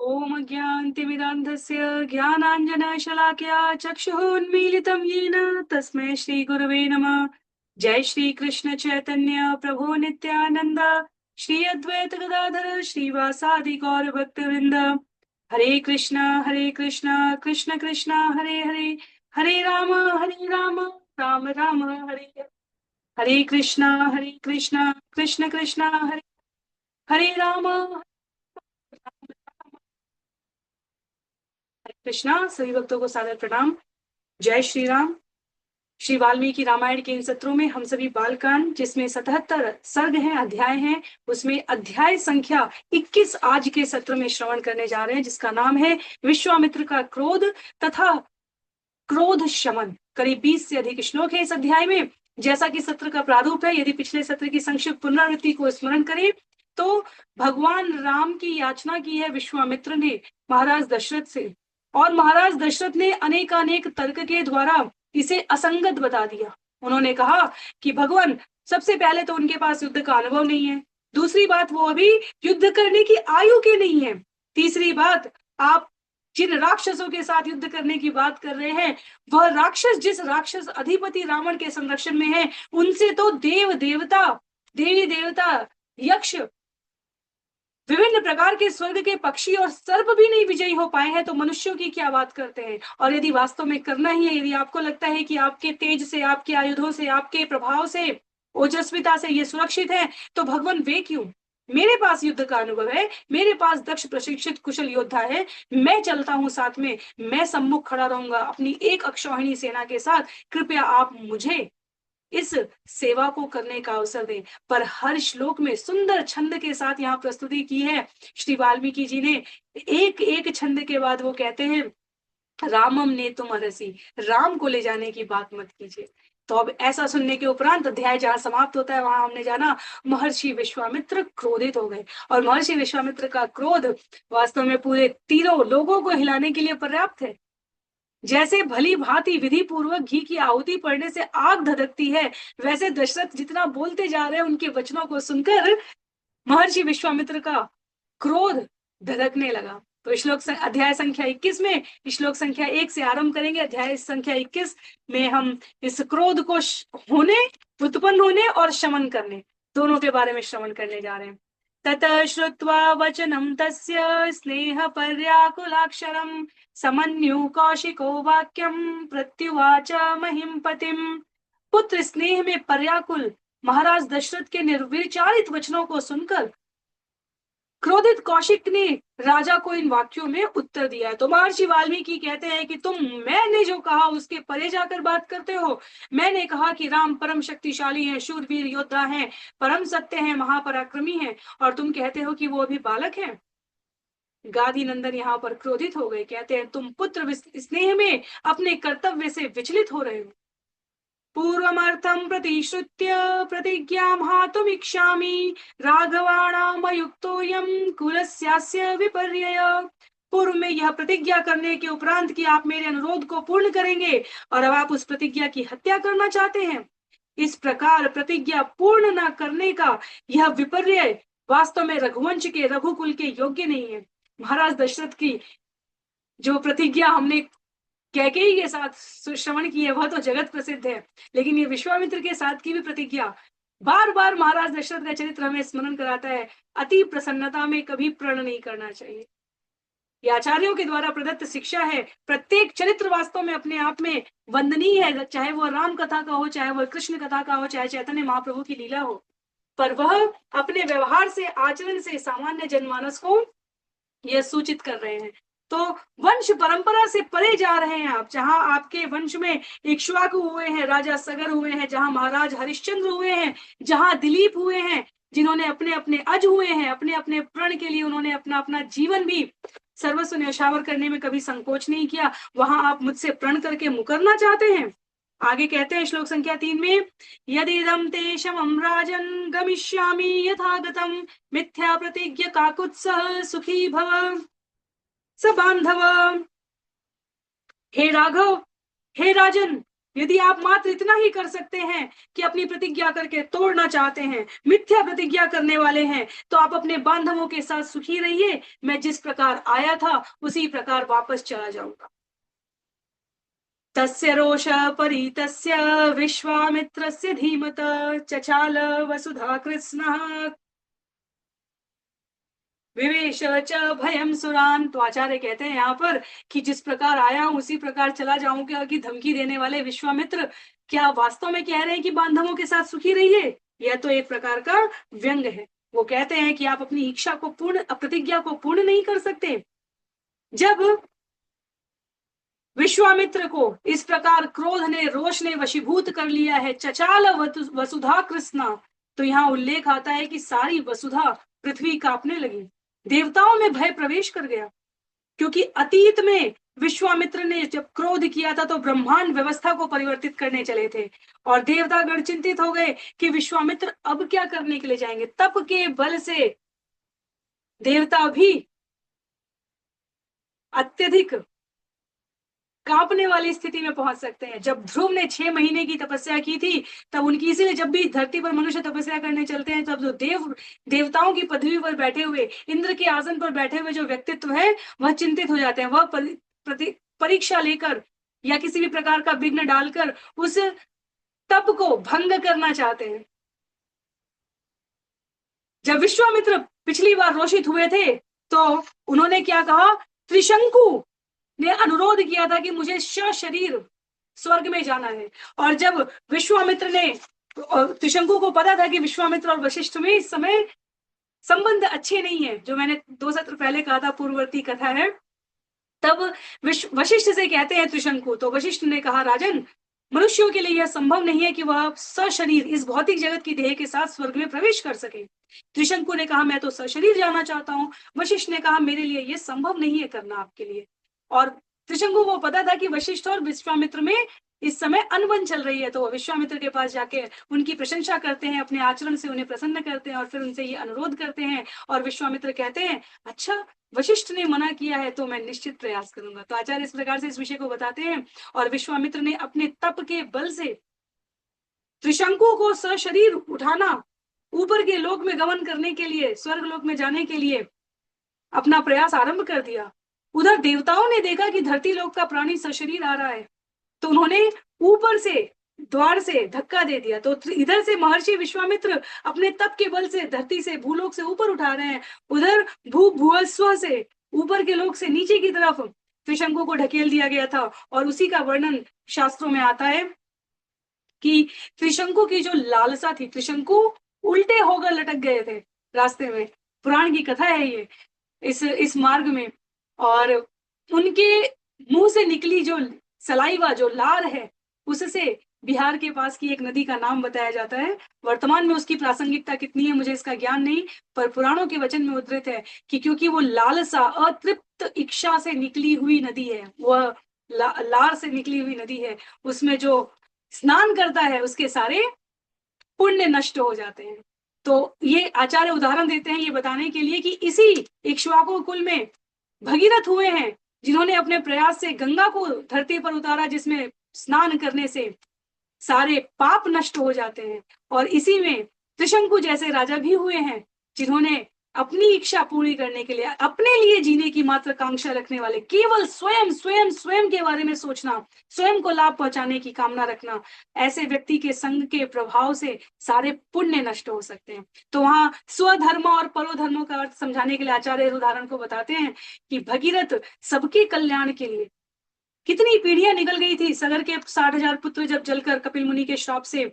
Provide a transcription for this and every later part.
ओम ज्ञानतिमिरान्धस्य ज्ञानाञ्जनशलाकया चक्षुरुन्मीलितं येन तस्मै श्रीगुरवे नमः। जय श्री कृष्ण चैतन्य प्रभु नित्यानंद, श्री अद्वैत गदाधर श्रीवासादि गौर भक्तवृंद। हरे कृष्णा कृष्ण कृष्ण हरे हरे, हरे राम राम राम हरे हरे। हरे कृष्णा कृष्ण कृष्ण हरे हरे राम। हरे कृष्णा सभी भक्तों को सादर प्रणाम। जय श्री राम। श्री वाल्मीकि रामायण के इन सत्रों में हम सभी बालकांड, जिसमें 77 सर्ग हैं, अध्याय हैं, उसमें अध्याय संख्या 21 आज के सत्र में श्रवण करने जा रहे हैं, जिसका नाम है विश्वामित्र का क्रोध तथा क्रोध शमन। करीब 20 से अधिक श्लोक है इस अध्याय में। जैसा कि सत्र का प्रारूप है, यदि पिछले सत्र की संक्षिप्त पुनरावृत्ति को स्मरण करें तो भगवान राम की याचना की है विश्वामित्र ने महाराज दशरथ से, और महाराज दशरथ ने अनेकानेक तर्क के द्वारा इसे असंगत बता दिया। उन्होंने कहा कि भगवान, सबसे पहले तो उनके पास युद्ध का अनुभव नहीं है, दूसरी बात वो अभी युद्ध करने की आयु के नहीं है, तीसरी बात आप जिन राक्षसों के साथ युद्ध करने की बात कर रहे हैं, वह राक्षस जिस राक्षस अधिपति रावण के संरक्षण में है, उनसे तो देव देवता, देवी देवता, यक्ष, विभिन्न प्रकार के स्वर्ग के पक्षी और सर्प भी नहीं विजयी हो पाए हैं, तो मनुष्यों की क्या बात करते हैं। और यदि वास्तव में करना ही है, यदि आपको लगता है कि आपके तेज से, आपके आयुधों से, आपके प्रभाव से, ओजस्विता से ये सुरक्षित है, तो भगवान वे क्यों। मेरे पास युद्ध का अनुभव है, मेरे पास दक्ष प्रशिक्षित कुशल योद्धा है, मैं चलता हूं साथ में, मैं सम्मुख खड़ा रहूंगा अपनी एक अक्षौहिणी सेना के साथ, कृपया आप मुझे इस सेवा को करने का अवसर दें। पर हर श्लोक में सुंदर छंद के साथ यहाँ प्रस्तुति की है श्री वाल्मीकि जी ने। एक एक छंद के बाद वो कहते हैं, रामम ने तुम अरसी, राम को ले जाने की बात मत कीजिए। तो अब ऐसा सुनने के उपरांत अध्याय जहां समाप्त होता है, वहां हमने जाना महर्षि विश्वामित्र क्रोधित हो गए, और महर्षि विश्वामित्र का क्रोध वास्तव में पूरे तीनों लोगों को हिलाने के लिए पर्याप्त है। जैसे भली भांति विधि पूर्वक घी की आहुति पड़ने से आग धधकती है, वैसे दशरथ जितना बोलते जा रहे हैं, उनके वचनों को सुनकर महर्षि विश्वामित्र का क्रोध धधकने लगा। तो श्लोक अध्याय संख्या 21 में श्लोक संख्या 1 से आरंभ करेंगे। अध्याय संख्या 21 में हम इस क्रोध को होने, उत्पन्न होने और शमन करने, दोनों के बारे में श्रवण करने जा रहे हैं। ततः श्रुत्वा वचनं तस्य स्नेह पर्याकुलाक्षरम् समन्यु कौशिको वाक्यम प्रत्युवाच महिमपतिम। पुत्र स्नेह में पर्याकुल महाराज दशरथ के निर्विचारित वचनों को सुनकर क्रोधित कौशिक ने राजा को इन वाक्यों में उत्तर दिया। तो महर्षि वाल्मीकि कहते हैं कि तुम, मैंने जो कहा उसके परे जाकर बात करते हो। मैंने कहा कि राम परम शक्तिशाली हैं, शूरवीर योद्धा हैं, परम सत्य हैं, महापराक्रमी हैं, और तुम कहते हो कि वो अभी बालक हैं। गादी नंदन यहाँ पर क्रोधित हो गए, कहते हैं तुम पुत्र स्नेह में अपने कर्तव्य से विचलित हो रहे हो। पूर्वमर्थं प्रतिश्रुत्य प्रतिज्ञां हातुमिच्छामि राघवाणामयुक्तोऽयं कुलस्यास्य विपर्यय। पूर्व में यह प्रतिज्ञा करने के उपरांत कि आप मेरे अनुरोध को पूर्ण करेंगे, और अब आप उस प्रतिज्ञा की हत्या करना चाहते हैं। इस प्रकार प्रतिज्ञा पूर्ण न करने का यह विपर्य वास्तव में रघुवंश के, रघुकुल के योग्य नहीं है। महाराज दशरथ की जो प्रतिज्ञा हमने कैकेयी के साथ श्रवण की है, वह तो जगत प्रसिद्ध है, लेकिन ये विश्वामित्र के साथ की भी प्रतिज्ञा बार बार महाराज दशरथ का चरित्र हमें स्मरण कराता है। अति प्रसन्नता में कभी प्रण नहीं करना चाहिए। ये आचार्यों के द्वारा प्रदत्त शिक्षा है। प्रत्येक चरित्र वास्तव में अपने आप में वंदनीय है, चाहे वह राम कथा का हो, चाहे वह कृष्ण कथा का हो, चाहे चैतन्य महाप्रभु की लीला हो, पर वह अपने व्यवहार से, आचरण से सामान्य जनमानस को यह सूचित कर रहे हैं। तो वंश परंपरा से परे जा रहे हैं आप, जहां आपके वंश में इक्ष्वाकु हुए हैं, राजा सगर हुए हैं, जहां महाराज हरिश्चंद्र हुए हैं, जहां दिलीप हुए हैं, जिन्होंने अपने अपने अज हुए हैं, अपने अपने प्रण के लिए उन्होंने अपना अपना जीवन भी सर्वस्व न्यौछावर करने में कभी संकोच नहीं किया, वहां आप मुझसे प्रण करके मुकरना चाहते हैं। आगे कहते हैं श्लोक संख्या 3 में, यदिदं ते शमं राजन् गमिष्यामि यथागतं मिथ्या प्रतिज्ञ काकुत्सः सुखी भव स बांधव। हे राघव, हे राजन, यदि आप मात्र इतना ही कर सकते हैं कि अपनी प्रतिज्ञा करके तोड़ना चाहते हैं, मिथ्या प्रतिज्ञा करने वाले हैं, तो आप अपने बांधवों के साथ सुखी रहिए, मैं जिस प्रकार आया था उसी प्रकार वापस चला जाऊंगा। तस्य रोष परितस्य विश्वामित्रस्य धीमत चचाल वसुधा कृत्स्नः विवेश च भयम सुरान। तो आचार्य कहते हैं यहाँ पर कि जिस प्रकार आया हूं उसी प्रकार चला जाऊंगा की धमकी देने वाले विश्वामित्र क्या वास्तव में कह रहे हैं कि बांधवों के साथ सुखी रहिए? यह तो एक प्रकार का व्यंग है। वो कहते हैं कि आप अपनी इच्छा को पूर्ण, प्रतिज्ञा को पूर्ण नहीं कर सकते। जब विश्वामित्र को इस प्रकार क्रोध ने, रोष ने वशीभूत कर लिया है, चचाल वसुधा कृष्णा, तो यहाँ उल्लेख आता है कि सारी वसुधा, पृथ्वी कांपने लगी, देवताओं में भय प्रवेश कर गया। क्योंकि अतीत में विश्वामित्र ने जब क्रोध किया था तो ब्रह्मांड व्यवस्था को परिवर्तित करने चले थे, और देवतागण चिंतित हो गए कि विश्वामित्र अब क्या करने के लिए जाएंगे। तप के बल से देवता भी अत्यधिक कांपने वाली स्थिति में पहुंच सकते हैं। जब ध्रुव ने 6 महीने की तपस्या की थी, तब उनकी, इसीलिए जब भी धरती पर मनुष्य तपस्या करने चलते हैं, तब जो देवताओं की पदवी पर बैठे हुए, इंद्र के आसन पर बैठे हुए जो व्यक्तित्व है, वह चिंतित हो जाते हैं। वह परीक्षा लेकर या किसी भी प्रकार का विघ्न डालकर उस तप को भंग करना चाहते हैं। जब विश्वामित्र पिछली बार रोषित हुए थे तो उन्होंने क्या कहा, त्रिशंकु ने अनुरोध किया था कि मुझे सशरीर स्वर्ग में जाना है। और जब विश्वामित्र ने, त्रिशंकु को पता था कि विश्वामित्र और वशिष्ठ में इस समय संबंध अच्छे नहीं है, जो मैंने 2 सत्र पहले कहा था, पूर्ववर्ती कथा है, तब वशिष्ठ से कहते हैं त्रिशंकु, तो वशिष्ठ ने कहा, राजन, मनुष्यों के लिए यह संभव नहीं है कि वह सशरीर इस भौतिक जगत की देह के साथ स्वर्ग में प्रवेश कर सके। त्रिशंकु ने कहा, मैं तो सशरीर जाना चाहता हूं। वशिष्ठ ने कहा, मेरे लिए यह संभव नहीं है करना आपके लिए। और त्रिशंकु को पता था कि वशिष्ठ और विश्वामित्र में इस समय अनबन चल रही है, तो विश्वामित्र के पास जाके उनकी प्रशंसा करते हैं, अपने आचरण से उन्हें प्रसन्न करते हैं, और फिर उनसे ये अनुरोध करते हैं। और विश्वामित्र कहते हैं, अच्छा, वशिष्ठ ने मना किया है तो मैं निश्चित प्रयास करूंगा। तो आचार्य इस प्रकार से इस विषय को बताते हैं। और विश्वामित्र ने अपने तप के बल से त्रिशंकु को सशरीर उठाना, ऊपर के लोक में गमन करने के लिए, स्वर्ग लोक में जाने के लिए अपना प्रयास आरंभ कर दिया। उधर देवताओं ने देखा कि धरती लोक का प्राणी सशरीर आ रहा है, तो उन्होंने ऊपर से द्वार से धक्का दे दिया। तो इधर से महर्षि विश्वामित्र अपने तप के बल से धरती से, भूलोक से ऊपर उठा रहे हैं, उधर भूस्व से, ऊपर के लोक से नीचे की तरफ त्रिशंकु को ढकेल दिया गया था। और उसी का वर्णन शास्त्रों में आता है कि त्रिशंकु की जो लालसा थी, त्रिशंकु उल्टे होकर लटक गए थे रास्ते में, पुराण की कथा है ये, इस मार्ग में। और उनके मुंह से निकली जो सलाइवा, जो लार है, उससे बिहार के पास की एक नदी का नाम बताया जाता है। वर्तमान में उसकी प्रासंगिकता कितनी है मुझे इसका ज्ञान नहीं, पर पुराणों के वचन में उद्धृत है कि क्योंकि वो लालसा, अतृप्त इच्छा से निकली हुई नदी है, वह लार से निकली हुई नदी है, उसमें जो स्नान करता है उसके सारे पुण्य नष्ट हो जाते हैं। तो ये आचार्य उदाहरण देते हैं ये बताने के लिए कि इसी इक्ष्वाकु कुल में भगीरथ हुए हैं, जिन्होंने अपने प्रयास से गंगा को धरती पर उतारा, जिसमें स्नान करने से सारे पाप नष्ट हो जाते हैं। और इसी में त्रिशंकु जैसे राजा भी हुए हैं, जिन्होंने अपनी इच्छा पूरी करने के लिए, अपने लिए जीने की मात्र कांक्षा रखने वाले, केवल स्वयं स्वयं स्वयं के बारे में सोचना, स्वयं को लाभ पहुंचाने की कामना रखना, ऐसे व्यक्ति के संग के प्रभाव से सारे पुण्य नष्ट हो सकते हैं। तो वहां स्वधर्म और परोधर्मों का अर्थ समझाने के लिए आचार्य उदाहरण को बताते हैं कि भगीरथ सबके कल्याण के लिए, कितनी पीढ़ियां निकल गई थी, सगर के 60,000 पुत्र जब जलकर कपिल मुनि के श्राप से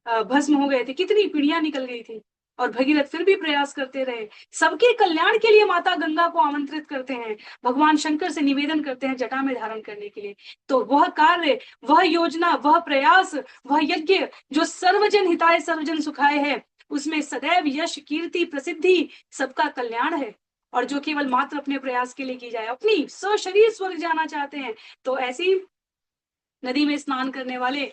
भस्म हो गए थे, कितनी पीढ़ियां निकल गई थी, और भगीरथ फिर भी प्रयास करते रहे। सबके कल्याण के लिए माता गंगा को आमंत्रित करते हैं, भगवान शंकर से निवेदन करते हैं जटा में धारण करने के लिए। तो वह कार्य, वह योजना, वह प्रयास, वह यज्ञ जो सर्वजन हिताय सर्वजन सुखाय है, उसमें सदैव यश, कीर्ति, प्रसिद्धि, सबका कल्याण है। और जो केवल मात्र अपने प्रयास के लिए की जाए, अपनी सशरीर स्वर्ग जाना चाहते हैं, तो ऐसी नदी में स्नान करने वाले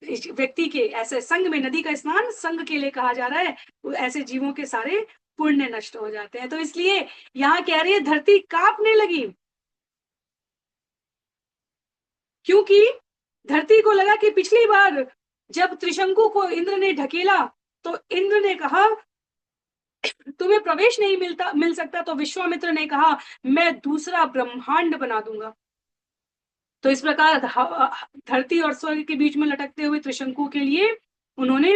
व्यक्ति के, ऐसे संघ में, नदी का स्नान संघ के लिए कहा जा रहा है, ऐसे जीवों के सारे पुण्य नष्ट हो जाते हैं। तो इसलिए यहाँ कह रही है धरती कांपने लगी, क्योंकि धरती को लगा कि पिछली बार जब त्रिशंकु को इंद्र ने ढकेला तो इंद्र ने कहा तुम्हें प्रवेश नहीं मिल सकता, तो विश्वामित्र ने कहा मैं दूसरा ब्रह्मांड बना दूंगा। तो इस प्रकार धरती और स्वर्ग के बीच में लटकते हुए त्रिशंकु के लिए उन्होंने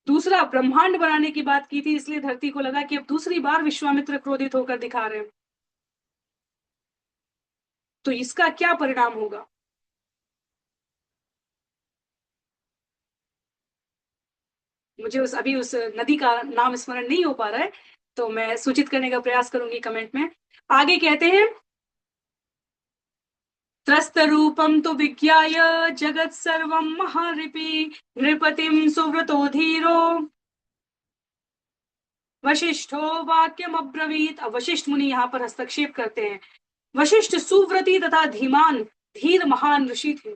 दूसरा ब्रह्मांड बनाने की बात की थी। इसलिए धरती को लगा कि अब दूसरी बार विश्वामित्र क्रोधित होकर दिखा रहे हैं, तो इसका क्या परिणाम होगा। मुझे अभी उस नदी का नाम स्मरण नहीं हो पा रहा है, तो मैं सूचित करने का प्रयास करूंगी कमेंट में। आगे कहते हैं त्रस्त रूपम तो विज्ञाय जगत सर्वम महारिपि नृपतिम सुव्रतो धीरो वशिष्ठो वाक्यम अब्रवीत। अब वशिष्ठ मुनि यहाँ पर हस्तक्षेप करते हैं। वशिष्ठ सुव्रती तथा धीमान धीर महान ऋषि थे।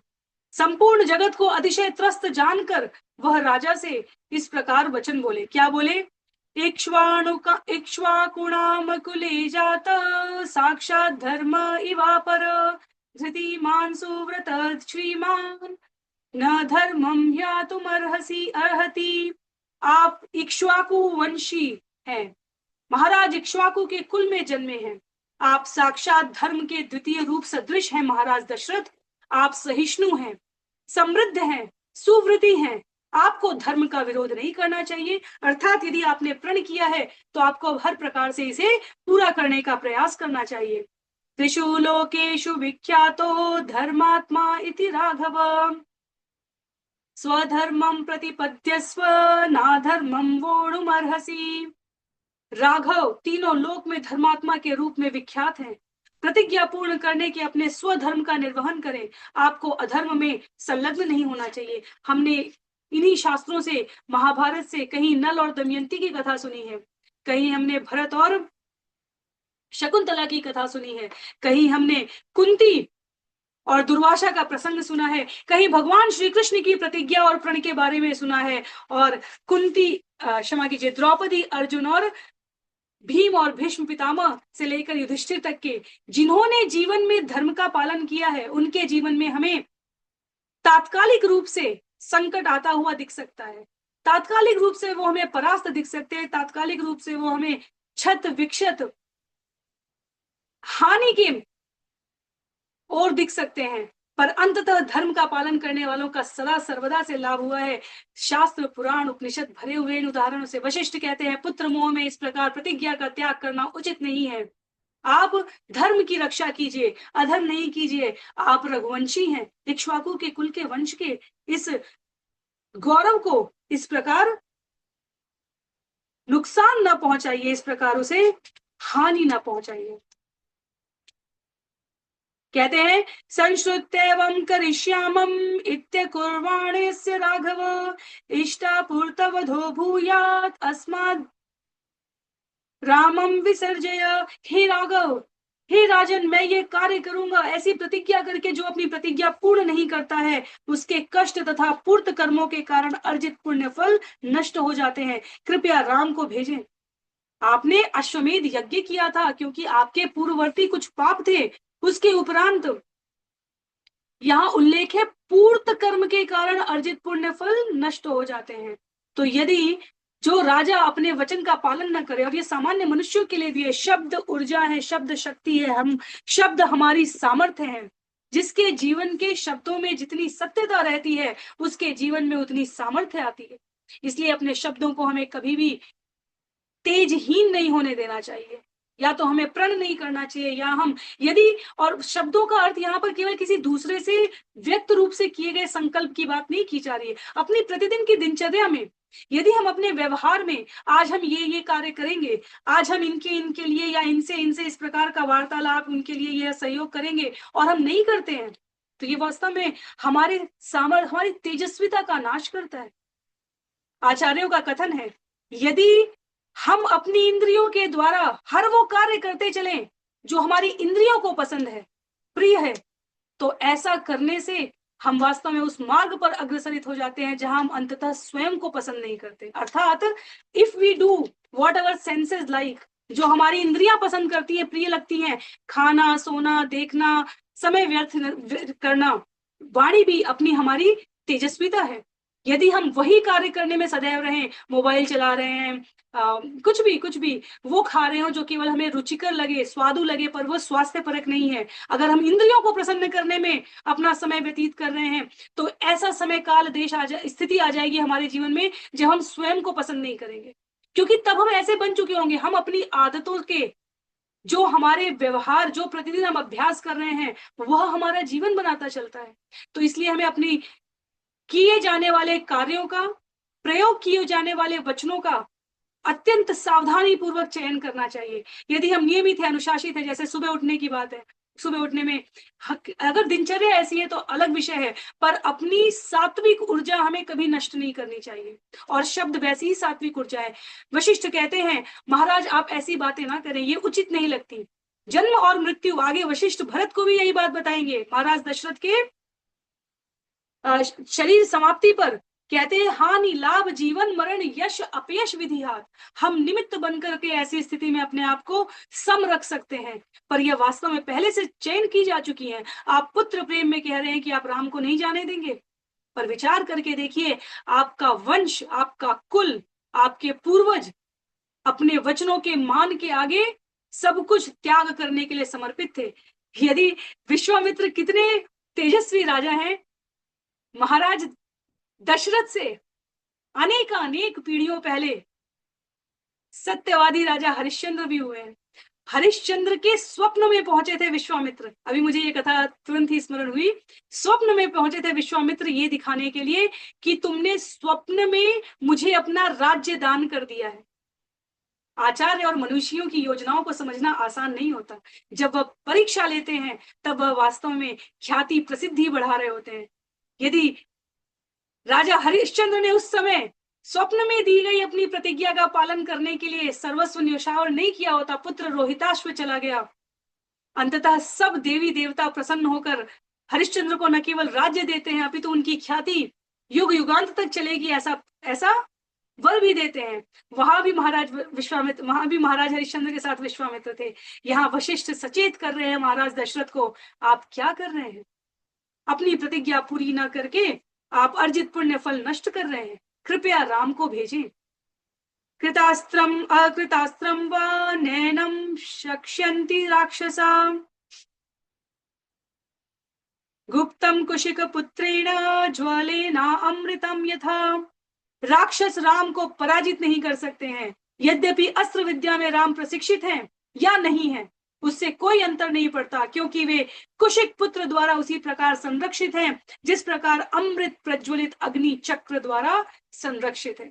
संपूर्ण जगत को अतिशय त्रस्त जानकर वह राजा से इस प्रकार वचन बोले। क्या बोले? इक्ष्वाकुणामकुले जात साक्षात धर्म इवापर धृतिमान सुव्रत श्रीमान न धर्मम ह्यातुमर्हसि अर्हति। आप इक्ष्वाकु वंशी हैं, महाराज इक्ष्वाकु के कुल में जन्मे हैं। आप साक्षात धर्म के द्वितीय रूप सदृश हैं महाराज दशरथ। आप सहिष्णु हैं, समृद्ध हैं, सुव्रती हैं। आपको धर्म का विरोध नहीं करना चाहिए, अर्थात यदि आपने प्रण किया है तो आपको हर प्रकार से इसे पूरा करने का प्रयास करना चाहिए। त्रिषु लोकेषु विख्यातो धर्मात्मा इति राघव स्वधर्मम प्रतिपद्यस्व नाधर्मम वोढुमर्हसि। राघव तीनों लोक में धर्मात्मा के रूप में विख्यात हैं। प्रतिज्ञा पूर्ण करने के अपने स्वधर्म का निर्वहन करें। आपको अधर्म में संलग्न नहीं होना चाहिए। हमने इन्हीं शास्त्रों से, महाभारत से कहीं नल और दमयंती की कथा सुनी है, कहीं हमने भरत और शकुंतला की कथा सुनी है, कहीं हमने कुंती और दुर्वासा का प्रसंग सुना है, कहीं भगवान श्री कृष्ण की प्रतिज्ञा और प्रण के बारे में सुना है, और कुंती क्षमा कीजिए द्रौपदी, अर्जुन और भीम और भीष्म पितामह से लेकर युधिष्ठिर तक के जिन्होंने जीवन में धर्म का पालन किया है, उनके जीवन में हमें तात्कालिक रूप से संकट आता हुआ दिख सकता है, तात्कालिक रूप से वो हमें परास्त दिख सकते हैं, तात्कालिक रूप से वो हमें क्षत विक्षत हानि के और दिख सकते हैं, पर अंततः धर्म का पालन करने वालों का सदा सर्वदा से लाभ हुआ है। शास्त्र पुराण उपनिषद भरे हुए इन उदाहरणों से वशिष्ठ कहते हैं पुत्र मोह में इस प्रकार प्रतिज्ञा का त्याग करना उचित नहीं है। आप धर्म की रक्षा कीजिए, अधर्म नहीं कीजिए। आप रघुवंशी हैं, इक्ष्वाकु के कुल के वंश के इस गौरव को इस प्रकार नुकसान न पहुंचाइए, इस प्रकार उसे हानि न पहुंचाइए। कहते हैं संश्रुत्येवं करिष्यामं इत्यकुर्वाणस्य राघव इष्टापूर्तवधो भूयात् अस्माद् रामं विसर्जय। हे राघव, हे राजन, मैं ये कार्य करूंगा, ऐसी प्रतिज्ञा करके जो अपनी प्रतिज्ञा पूर्ण नहीं करता है उसके कष्ट तथा पूर्त कर्मों के कारण अर्जित पुण्य फल नष्ट हो जाते हैं। कृपया राम को भेजें। आपने अश्वमेध यज्ञ किया था क्योंकि आपके पूर्ववर्ती कुछ पाप थे, उसके उपरांत यहाँ उल्लेख है पूर्त कर्म के कारण अर्जित पुण्य फल नष्ट हो जाते हैं। तो यदि जो राजा अपने वचन का पालन न करे, और ये सामान्य मनुष्यों के लिए भी है, शब्द ऊर्जा है, शब्द शक्ति है, हम शब्द हमारी सामर्थ्य है। जिसके जीवन के शब्दों में जितनी सत्यता रहती है उसके जीवन में उतनी सामर्थ्य आती है। इसलिए अपने शब्दों को हमें कभी भी तेजहीन नहीं होने देना चाहिए, या तो हमें प्रण नहीं करना चाहिए, या हम यदि, और शब्दों का अर्थ यहाँ पर केवल किसी दूसरे से व्यक्त रूप से किए गए संकल्प की बात नहीं की जा रही है। अपनी प्रतिदिन की दिनचर्या में यदि हम अपने व्यवहार में आज हम ये कार्य करेंगे, आज हम इनके लिए या इनसे इस प्रकार का वार्तालाप, उनके लिए यह सहयोग करेंगे, और हम नहीं करते हैं, तो ये वास्तव में हमारे सामर्थ्य, हमारी तेजस्विता का नाश करता है। आचार्यों का कथन है यदि हम अपनी इंद्रियों के द्वारा हर वो कार्य करते चलें जो हमारी इंद्रियों को पसंद है, प्रिय है, तो ऐसा करने से हम वास्तव में उस मार्ग पर अग्रसरित हो जाते हैं जहां हम अंततः स्वयं को पसंद नहीं करते। अर्थात if we do whatever senses like, जो हमारी इंद्रियां पसंद करती हैं, प्रिय लगती हैं, खाना, सोना, देखना, समय व्यर्थ करना, वाणी भी अपनी हमारी तेजस्विता है। यदि हम वही कार्य करने में सदैव रहें, मोबाइल चला रहे हैं, कुछ भी वो खा रहे हो जो केवल हमें रुचिकर लगे, स्वादु लगे, पर वो स्वास्थ्य परक नहीं है। अगर हम इंद्रियों को प्रसन्न करने में अपना समय व्यतीत कर रहे हैं, तो ऐसा समय काल देश स्थिति आ जाएगी हमारे जीवन में जब हम स्वयं को पसंद नहीं करेंगे, क्योंकि तब हम ऐसे बन चुके होंगे, हम अपनी आदतों के, जो हमारे व्यवहार, जो प्रतिदिन हम अभ्यास कर रहे हैं, वह हमारा जीवन बनाता चलता है। तो इसलिए हमें अपनी किए जाने वाले कार्यों का, प्रयोग किए जाने वाले वचनों का अत्यंत सावधानी पूर्वक चयन करना चाहिए। यदि हम नियमित है, अनुशासित है, जैसे सुबह उठने की बात है, सुबह उठने में अगर दिनचर्या ऐसी है तो अलग विषय है, पर अपनी सात्विक ऊर्जा हमें कभी नष्ट नहीं करनी चाहिए। और शब्द वैसी ही सात्विक ऊर्जा है। वशिष्ठ कहते हैं, महाराज आप ऐसी बातें ना करें, ये उचित नहीं लगती। जन्म और मृत्यु, आगे वशिष्ठ भरत को भी यही बात बताएंगे। महाराज दशरथ के शरीर समाप्ति पर कहते हैं, हानि लाभ जीवन मरण यश अपयश विधिहार। हम निमित्त बनकर के ऐसी स्थिति में अपने आप को सम रख सकते हैं, पर यह वास्तव में पहले से चयन की जा चुकी है। आप पुत्र प्रेम में कह रहे हैं कि आप राम को नहीं जाने देंगे, पर विचार करके देखिए, आपका वंश, आपका कुल, आपके पूर्वज अपने वचनों के मान के आगे सब कुछ त्याग करने के लिए समर्पित थे। यदि विश्वामित्र कितने तेजस्वी राजा हैं, महाराज दशरथ से अनेक पीढ़ियों पहले सत्यवादी राजा हरिश्चंद्र भी हुए हैं। हरिश्चंद्र के स्वप्न में पहुंचे थे विश्वामित्र। अभी मुझे ये कथा तुरंत ही स्मरण हुई। स्वप्न में पहुंचे थे विश्वामित्र ये दिखाने के लिए कि तुमने स्वप्न में मुझे अपना राज्य दान कर दिया है। आचार्य और मनुष्यों की योजनाओं को समझना आसान नहीं होता। जब वह परीक्षा लेते हैं तब वह वास्तव में ख्याति प्रसिद्धि बढ़ा रहे होते हैं। यदि राजा हरिश्चंद्र ने उस समय स्वप्न में दी गई अपनी प्रतिज्ञा का पालन करने के लिए सर्वस्व न्यौछावर नहीं किया होता, पुत्र रोहिताश्व चला गया। अंततः सब देवी देवता प्रसन्न होकर हरिश्चंद्र को न केवल राज्य देते हैं, अपितु उनकी ख्याति युग युगांत तक चलेगी, ऐसा वर भी देते हैं। वहां भी महाराज हरिश्चंद्र के साथ विश्वामित्र थे। यहाँ वशिष्ठ सचेत कर रहे हैं महाराज दशरथ को, आप क्या कर रहे हैं? अपनी प्रतिज्ञा पूरी न करके आप अर्जित पुण्य फल नष्ट कर रहे हैं। कृपया राम को भेजें। कृतास्त्रम अकृतास्त्रम वा नैनम शक्ष्यन्ति राक्षसा, गुप्तम कुशिक पुत्रेण ज्वलेना अमृतम यथा। राक्षस राम को पराजित नहीं कर सकते हैं। यद्यपि अस्त्र विद्या में राम प्रशिक्षित हैं या नहीं है, उससे कोई अंतर नहीं पड़ता, क्योंकि वे कुशिक पुत्र द्वारा उसी प्रकार संरक्षित हैं जिस प्रकार अमृत प्रज्वलित अग्नि चक्र द्वारा संरक्षित है।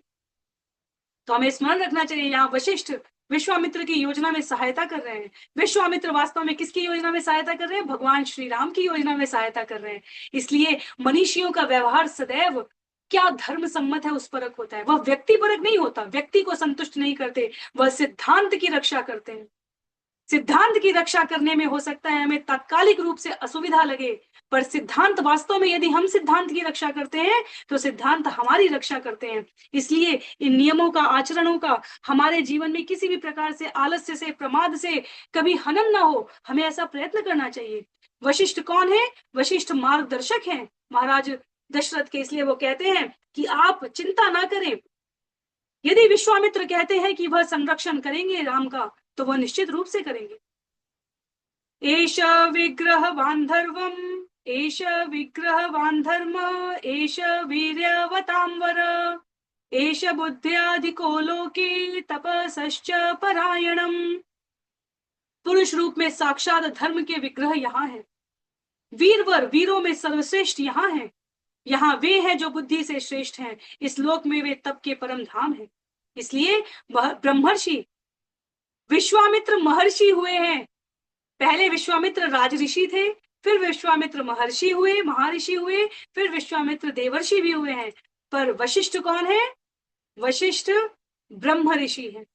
तो हमें स्मरण रखना चाहिए, यहाँ वशिष्ठ विश्वामित्र की योजना में सहायता कर रहे हैं। विश्वामित्र वास्तव में किसकी योजना में सहायता कर रहे हैं? भगवान श्री राम की योजना में सहायता कर रहे हैं। इसलिए मनीषियों का व्यवहार सदैव क्या धर्म सम्मत है उस परक होता है। वह व्यक्ति परक नहीं होता, व्यक्ति को संतुष्ट नहीं करते, वह सिद्धांत की रक्षा करते हैं। सिद्धांत की रक्षा करने में हो सकता है हमें तात्कालिक रूप से असुविधा लगे, पर सिद्धांत वास्तव में, यदि हम सिद्धांत की रक्षा करते हैं तो सिद्धांत हमारी रक्षा करते हैं। इसलिए इन नियमों का, आचरणों का हमारे जीवन में किसी भी प्रकार से, आलस्य से, प्रमाद से कभी हनन ना हो, हमें ऐसा प्रयत्न करना चाहिए। वशिष्ठ कौन है? वशिष्ठ मार्गदर्शक हैं महाराज दशरथ के। इसलिए वो कहते हैं कि आप चिंता ना करें। यदि विश्वामित्र कहते हैं कि वह संरक्षण करेंगे राम का, तो वह निश्चित रूप से करेंगे। एष विग्रहवान धर्मम, एष विग्रहवान धर्म, एष वीर्यवतांवर, एष बुद्ध्याधिको लोके तपसश्च परायणम। पुरुष रूप में साक्षात धर्म के विग्रह यहाँ है। वीरवर, वीरों में सर्वश्रेष्ठ यहाँ है। यहाँ वे हैं जो बुद्धि से श्रेष्ठ हैं। इस लोक में वे तप के परम धाम हैं। इसलिए ब्रह्मर्षि विश्वामित्र महर्षि हुए हैं। पहले विश्वामित्र राजऋषि थे, फिर विश्वामित्र महर्षि हुए, महर्षि हुए, फिर विश्वामित्र देवर्षि भी हुए हैं। पर वशिष्ठ कौन है? वशिष्ठ ब्रह्म ऋषि है।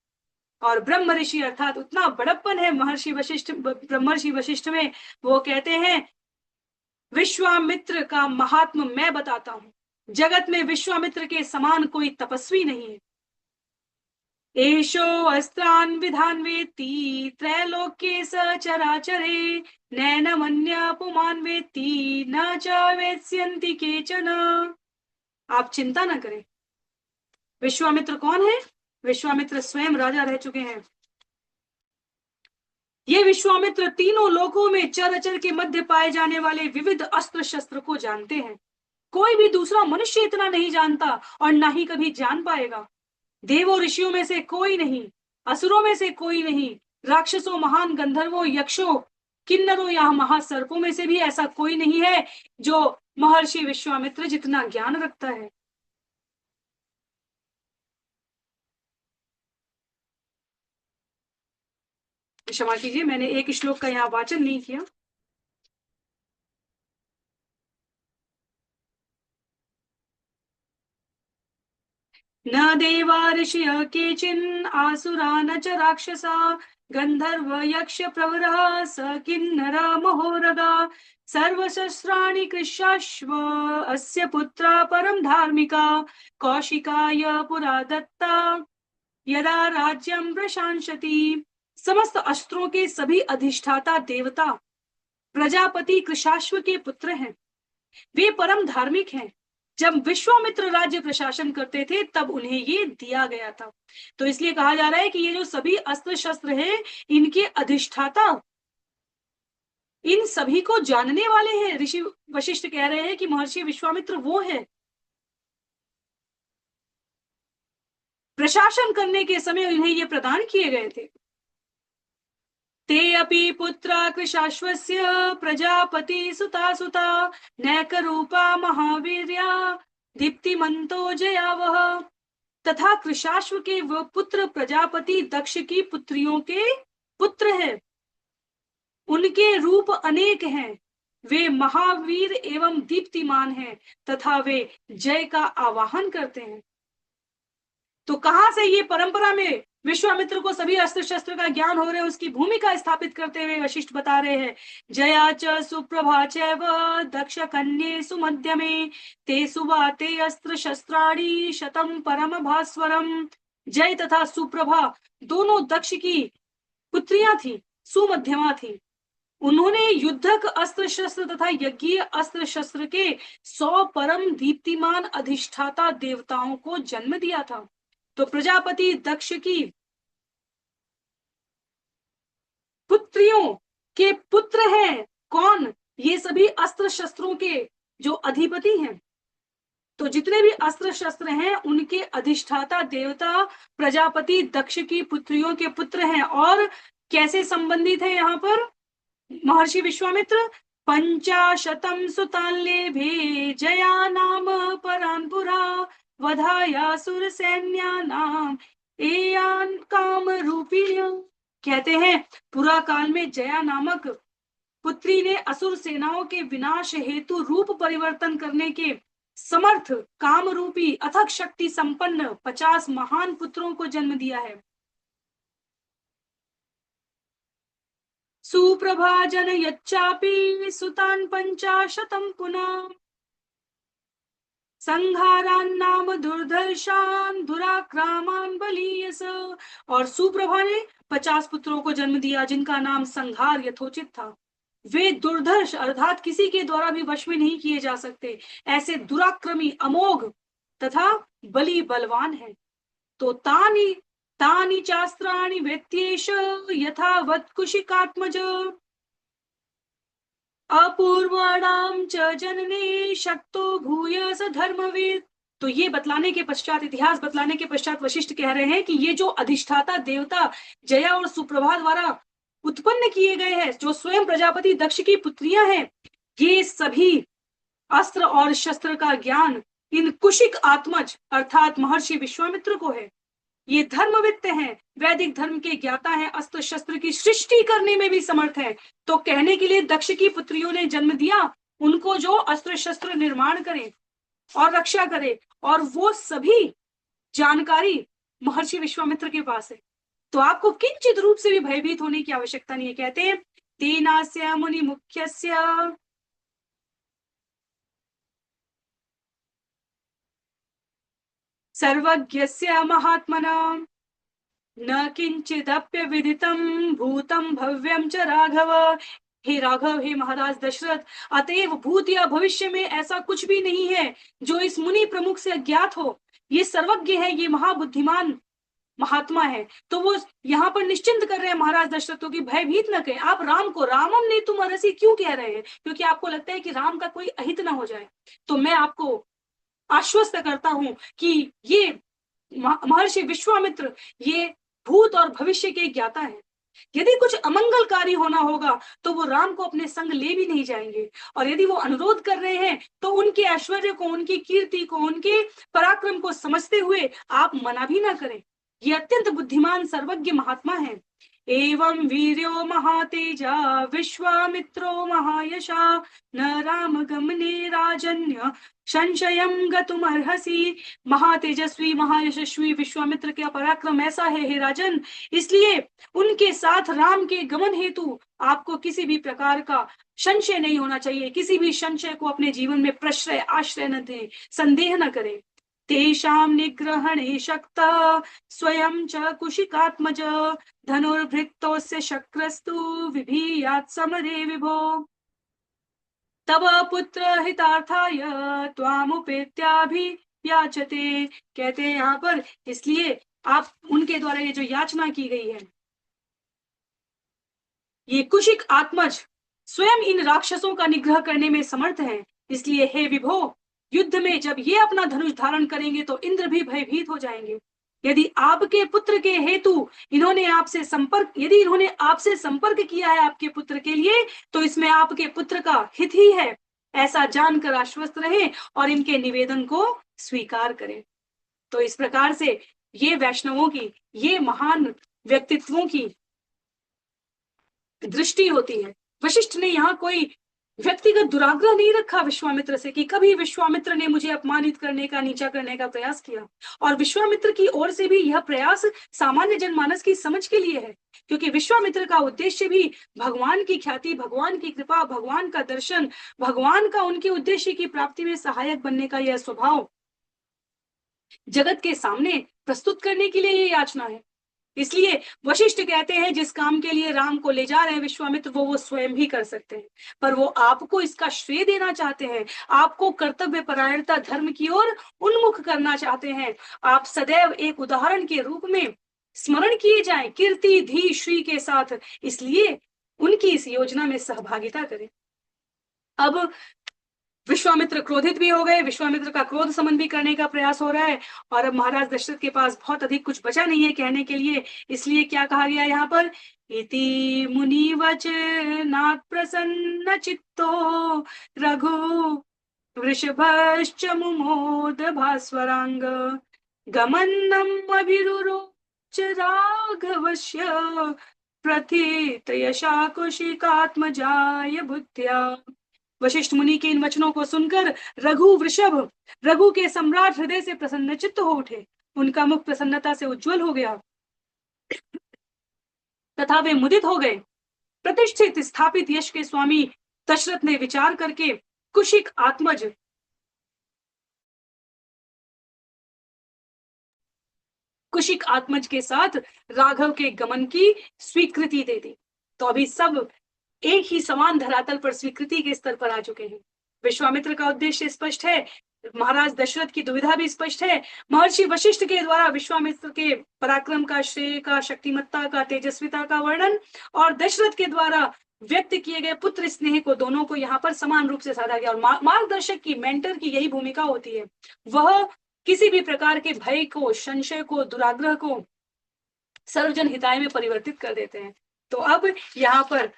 और ब्रह्म ऋषि अर्थात उतना बड़प्पन है महर्षि वशिष्ठ, ब्रह्मर्षि वशिष्ठ में, वो कहते हैं विश्वामित्र का महात्म मैं बताता हूं। जगत में विश्वामित्र के समान कोई तपस्वी नहीं है। एषो अस्त्रान् विधान् वेत्ति त्रैलोक्ये सचराचरे नैनमन्य पुमान् वेत्ति न च वेत्स्यन्ति केचन। आप चिंता न करें। विश्वामित्र कौन है? विश्वामित्र स्वयं राजा रह चुके हैं। ये विश्वामित्र तीनों लोकों में चराचर के मध्य पाए जाने वाले विविध अस्त्र शस्त्र को जानते हैं। कोई भी दूसरा मनुष्य इतना नहीं जानता और ना ही कभी जान पाएगा। देवों ऋषियों में से कोई नहीं, असुरों में से कोई नहीं, राक्षसों, महान गंधर्वों, यक्षों, किन्नरों या महासर्पों में से भी ऐसा कोई नहीं है जो महर्षि विश्वामित्र जितना ज्ञान रखता है। क्षमा कीजिए, मैंने एक श्लोक का यहाँ वाचन नहीं किया। न देवा ऋषय केचिन आसुरा न च राक्षसा गंधर्व यक्ष प्रवरः स किन्नरा महोरगा सर्वशस्त्राणि कृशाश्व अस्य पुत्रा परम धार्मिका कौशिकाय पुरा दत्ता यदा राज्यं प्रशांसति। समस्त अस्त्रों के सभी अधिष्ठाता देवता प्रजापति कृशाश्व के पुत्र हैं। वे परम धार्मिक हैं। जब विश्वामित्र राज्य प्रशासन करते थे तब उन्हें ये दिया गया था। तो इसलिए कहा जा रहा है कि ये जो सभी अस्त्र शस्त्र हैं, इनके अधिष्ठाता इन सभी को जानने वाले हैं। ऋषि वशिष्ठ कह रहे हैं कि महर्षि विश्वामित्र वो है। प्रशासन करने के समय उन्हें ये प्रदान किए गए थे। ते अपि पुत्रा कृशाश्वस्य प्रजापति सुता सुता नैक रूपा महावीर्या दीप्तिमंतो जयावह। तथा कृशाश्व के वो पुत्र प्रजापति दक्ष की पुत्रियों के पुत्र हैं। उनके रूप अनेक हैं। वे महावीर एवं दीप्तिमान हैं तथा वे जय का आवाहन करते हैं। तो कहां से ये परंपरा में विश्वामित्र को सभी अस्त्र शस्त्र का ज्ञान हो रहे, उसकी भूमिका स्थापित करते हुए वशिष्ठ बता रहे हैं। जया च सुप्रभा चैव दक्ष कन्ये सुमध्यमे ते सुवाते अस्त्र शस्त्राणि शतम परम भास्वरम। जय तथा सुप्रभा दोनों दक्ष की पुत्रियां थी, सुमध्यमा थी। उन्होंने युद्धक अस्त्र शस्त्र तथा यज्ञीय अस्त्र शस्त्र के 100 परम दीप्तिमान अधिष्ठाता देवताओं को जन्म दिया था। तो प्रजापति दक्ष की पुत्रियों के पुत्र हैं कौन? ये सभी अस्त्र शस्त्रों के जो अधिपति हैं। तो जितने भी अस्त्र शस्त्र हैं उनके अधिष्ठाता देवता प्रजापति दक्ष की पुत्रियों के पुत्र हैं। और कैसे संबंधित है यहाँ पर महर्षि विश्वामित्र? पंचाशतम सुताल्लेभे जया नाम परानपुरा वधायासुर सैन्यानाम एयान काम रूपिण्य। कहते हैं पुरा काल में जया नामक पुत्री ने असुर सेनाओं के विनाश हेतु रूप परिवर्तन करने के समर्थ काम रूपी अथक शक्ति संपन्न 50 महान पुत्रों को जन्म दिया है। सुप्रभा जन यच्चापि सुतान पंचाशतम पुनः संघारान नाम दुर्धर्षान दुराक्रामान बलीयस। और सुप्रभा ने 50 पुत्रों को जन्म दिया जिनका नाम संघार यथोचित था। वे दुर्धर्ष अर्थात किसी के द्वारा भी वश में नहीं किए जा सकते, ऐसे दुराक्रमी, अमोघ तथा बली बलवान हैं। तो तानि तानि चास्त्राणि वेत्येष यथावत् कुशिकात्मज अपूर्वाणाम च जनने शक्तो भूयस धर्मवीर। तो ये बतलाने के पश्चात, इतिहास बतलाने के पश्चात वशिष्ठ कह रहे हैं कि ये जो अधिष्ठाता देवता जया और सुप्रभा द्वारा उत्पन्न किए गए हैं, जो स्वयं प्रजापति दक्ष की पुत्रियां हैं, ये सभी अस्त्र और शस्त्र का ज्ञान इन कुशिक आत्मज अर्थात महर्षि विश्वामित्र को है। ये धर्मवित्त हैं, वैदिक धर्म के ज्ञाता हैं, अस्त्र शस्त्र की सृष्टि करने में भी समर्थ है। तो कहने के लिए दक्ष की पुत्रियों ने जन्म दिया उनको जो अस्त्र शस्त्र निर्माण करे और रक्षा करे, और वो सभी जानकारी महर्षि विश्वामित्र के पास है। तो आपको किंचित रूप से भी भयभीत होने की आवश्यकता नहीं है। कहते हैं तेनास्य मुनि मुख्यस्य सर्वज्ञस्य महात्मना न किंचिदप्य विदितम भूतम भव्यम च राघव। हे राघव, हे महाराज दशरथ, अतएव भूत या भविष्य में ऐसा कुछ भी नहीं है जो इस मुनि प्रमुख से अज्ञात हो। ये सर्वज्ञ है, ये महाबुद्धिमान महात्मा है। तो वो यहाँ पर निश्चिंत कर रहे हैं महाराज दशरथ को कि भयभीत न करें आप राम को। रामम ने तुम अरसी क्यों कह रहे हैं? क्योंकि आपको लगता है कि राम का कोई अहित ना हो जाए। तो मैं आपको आश्वस्त करता हूं कि ये महर्षि विश्वामित्र ये भूत और भविष्य के ज्ञाता है। यदि कुछ अमंगलकारी होना होगा तो वो राम को अपने संग ले भी नहीं जाएंगे। और यदि वो अनुरोध कर रहे हैं तो उनके ऐश्वर्य को, उनकी कीर्ति को, उनके पराक्रम को समझते हुए आप मना भी ना करें। ये अत्यंत बुद्धिमान सर्वज्ञ महात्मा है। एवं वीर्यो महातेजा विश्वामित्रो महायशा न राम गमने राजन्य संशयम गतुमर्हसि। महातेजस्वी महायशस्वी विश्वामित्र का पराक्रम ऐसा है हे राजन, इसलिए उनके साथ राम के गमन हेतु आपको किसी भी प्रकार का संशय नहीं होना चाहिए। किसी भी संशय को अपने जीवन में प्रश्रय आश्रय न दें, संदेह न करें। तेषां निग्रहणे शक्तः स्वयं च कुशिकात्मज धनुर्भृक्तोस्य शक्रस्तु विभीयात् समरे विभो। तव पुत्र हितार्थाय त्वामुपेत्याभियाचते। कहते हैं यहाँ पर, इसलिए आप उनके द्वारा ये जो याचना की गई है, ये कुशिक आत्मज स्वयं इन राक्षसों का निग्रह करने में समर्थ है। इसलिए हे विभो, युद्ध में जब ये अपना धनुष धारण करेंगे तो इंद्र भी भयभीत हो जाएंगे। यदि आपके पुत्र के हेतु इन्होंने आपसे संपर्क किया है आपके पुत्र के लिए, तो इसमें आपके पुत्र का हित ही है, ऐसा जानकर आश्वस्त रहें और इनके निवेदन को स्वीकार करें। तो इस प्रकार से ये वैष्णवों की, ये महान व्यक्तित्वों की दृष्टि होती है। वशिष्ठ ने यहाँ कोई व्यक्तिगत दुराग्रह नहीं रखा विश्वामित्र से कि कभी विश्वामित्र ने मुझे अपमानित करने का, नीचा करने का प्रयास किया। और विश्वामित्र की ओर से भी यह प्रयास सामान्य जनमानस की समझ के लिए है, क्योंकि विश्वामित्र का उद्देश्य भी भगवान की ख्याति, भगवान की कृपा, भगवान का दर्शन, भगवान का उनके उद्देश्य की प्राप्ति में सहायक बनने का यह स्वभाव जगत के सामने प्रस्तुत करने के लिए ये याचना है। इसलिए वशिष्ठ कहते हैं जिस काम के लिए राम को ले जा रहे हैं विश्वामित्र, वो स्वयं भी कर सकते हैं, पर वो आपको इसका श्रेय देना चाहते हैं, आपको कर्तव्य परायणता धर्म की ओर उन्मुख करना चाहते हैं। आप सदैव एक उदाहरण के रूप में स्मरण किए जाएं कीर्ति धी श्री के साथ, इसलिए उनकी इस योजना में सहभागिता करें। अब विश्वामित्र क्रोधित भी हो गए, विश्वामित्र का क्रोध समन भी करने का प्रयास हो रहा है, और अब महाराज दशरथ के पास बहुत अधिक कुछ बचा नहीं है कहने के लिए। इसलिए क्या कहा गया यहाँ पर, इति मुनि वचनात् प्रसन्न चित्तो रघु वृषभश्च मुमोद भास्वरांग गमन्नम अभिरुरोच राघवस्य प्रथित यशा कुशिकात्मजाय बुद्ध्या। वशिष्ठ मुनि के इन वचनों को सुनकर रघु के सम्राट हृदय से प्रसन्नचित्त हो उठे। उनका मुख प्रसन्नता से उज्जवल हो गया तथा वे मुदित हो गए। प्रतिष्ठित स्थापित यश के स्वामी दशरथ ने विचार करके कुशिक आत्मज के साथ राघव के गमन की स्वीकृति दे दी। तो अभी सब एक ही समान धरातल पर स्वीकृति के स्तर पर आ चुके हैं। विश्वामित्र का उद्देश्य स्पष्ट है, महाराज दशरथ की दुविधा भी स्पष्ट है। महर्षि वशिष्ठ के द्वारा विश्वामित्र के पराक्रम का, श्रेय का, शक्तिमत्ता का, तेजस्विता का वर्णन, और दशरथ के द्वारा व्यक्त किए गए पुत्र स्नेह को, दोनों को यहाँ पर समान रूप से साधा गया। और मार्गदर्शक की, मेंटर की यही भूमिका होती है। वह किसी भी प्रकार के भय को, संशय को, दुराग्रह को सर्वजन हिताय में परिवर्तित कर देते हैं। तो अब यहाँ पर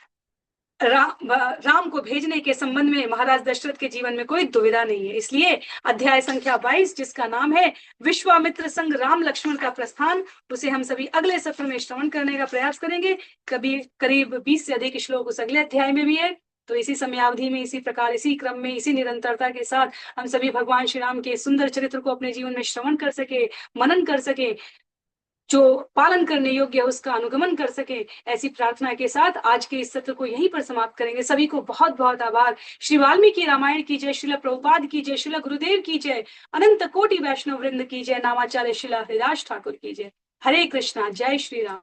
राम को भेजने के संबंध में महाराज दशरथ के जीवन में कोई दुविधा नहीं है। इसलिए अध्याय संख्या 22, जिसका नाम है विश्वामित्र संग राम लक्ष्मण का प्रस्थान, उसे हम सभी अगले सत्र में श्रवण करने का प्रयास करेंगे। करीब 20 से अधिक श्लोक उस अगले अध्याय में भी है। तो इसी समयावधि में, इसी प्रकार, इसी क्रम में, इसी निरंतरता के साथ हम सभी भगवान श्री राम के सुंदर चरित्र को अपने जीवन में श्रवण कर सके, मनन कर सके, जो पालन करने योग्य है उसका अनुगमन कर सके, ऐसी प्रार्थना के साथ आज के इस सत्र को यहीं पर समाप्त करेंगे। सभी को बहुत बहुत आभार। श्री वाल्मीकि रामायण की जय, श्रील प्रभुपाद की जय, श्रील गुरुदेव की जय, अनंत कोटि वैष्णव वृंद की जय, नामाचार्य श्रील हरिदास ठाकुर की जय। हरे कृष्णा, जय श्री राम।